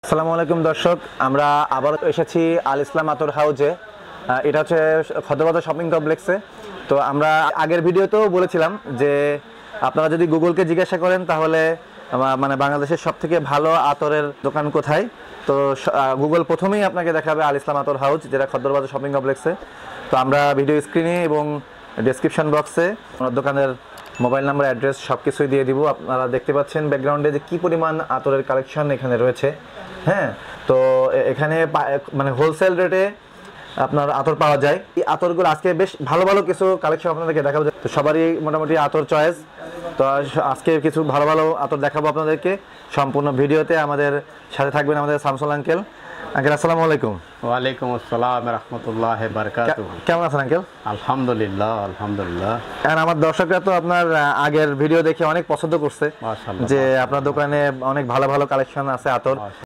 আসসালামু আলাইকুম দর্শক, আমরা আবার এসেছি আল ইসলাম আতর হাউজে। এটা হচ্ছে খদ্দরবাজার শপিং কমপ্লেক্সে। তো আমরা আগের ভিডিওতেও বলেছিলাম যে আপনারা যদি গুগলকে জিজ্ঞাসা করেন তাহলে মানে বাংলাদেশের সবথেকে ভালো আতরের দোকান কোথায়, তো গুগল প্রথমেই আপনাকে দেখাবে আল ইসলাম আতর হাউজ, যেটা খদ্দরবাজার শপিং কমপ্লেক্সে। তো আমরা ভিডিও স্ক্রিনে এবং ডেসক্রিপশন বক্সে আমার দোকানের মোবাইল নাম্বার, অ্যাড্রেস সব কিছুই দিয়ে দিব। আপনারা দেখতে পাচ্ছেন ব্যাকগ্রাউন্ডে যে কী পরিমাণ আতরের কালেকশন এখানে রয়েছে। হ্যাঁ, তো এখানে মানে হোলসেল রেটে আপনার আতর পাওয়া যায়। এই আতরগুলো আজকে বেশ ভালো ভালো কিছু কালেকশন আপনাদেরকে দেখাবো। তো সবারই মোটামুটি আতর চয়েস, তো আজকে কিছু ভালো ভালো আতর দেখাবো আপনাদেরকে। সম্পূর্ণ ভিডিওতে আমাদের সাথে থাকবেন আমাদের শামসুল আঙ্কেল। আঙ্কেল আসসালামু আলাইকুম। ওয়ালাইকুম আসসালাম রাহমাতুল্লাহি ওয়া বারাকাতুহু। কেমন আছেন আঙ্কেল? আলহামদুলিল্লাহ আলহামদুলিল্লাহ। আর আমার দর্শকরা তো আপনার আগের ভিডিও দেখে অনেক পছন্দ করছে মাশাআল্লাহ, যে আপনার দোকানে অনেক ভালো ভালো কালেকশন আছে আতর।